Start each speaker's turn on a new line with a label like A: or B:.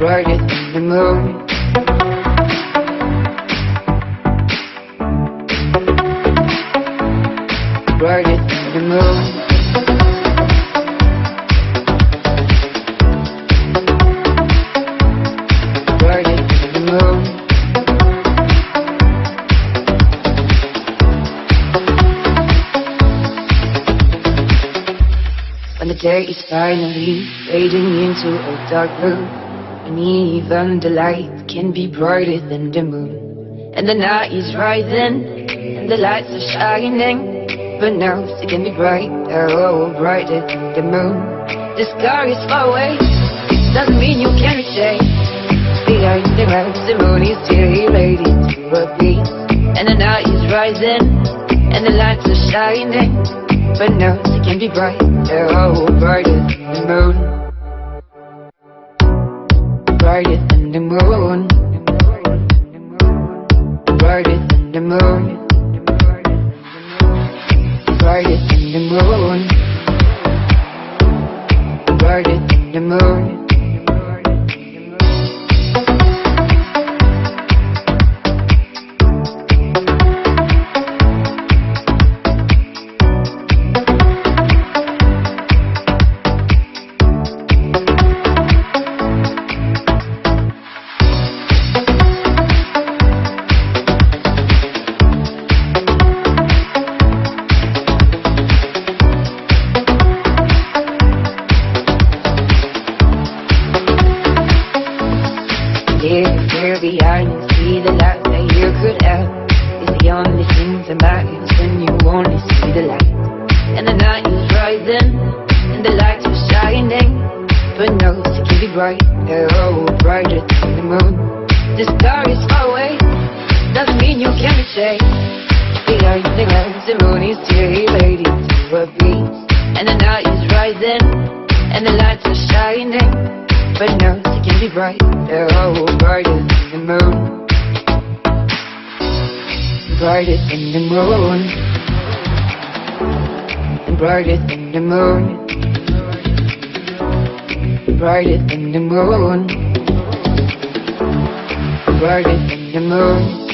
A: brighter than the moon. Brighter than the moon. Brighter than the moon. When the day is finally fading into a dark room, and even the light can be brighter than the moon. And the night is rising, and the lights are shining, but now it can be brighter, oh, brighter than the moon. The sky is far away, it doesn't mean you can't reach it. Behind the clouds, the moon is still related to a beat. And the night is rising, and the lights are shining, but now it can be brighter, oh, brighter than the moon. Brighter than the moon. Brighter than the moon. Brighter than the moon. Brighter than the moon. Here behind and see the light that you could have. It's the only thing that matters when you only see the light. And the night is rising, and the lights are shining, but no, it can be brighter, oh, brighter than the moon. The star is far away, doesn't mean you can't reach it. Behind the clouds, the moon is still related to a beat. And the night is rising, and the lights are shining, but no, it can be brighter, oh, brighter than the moon. Brighter than the moon. Brighter than the moon. Brighter than the moon. Brighter than the moon.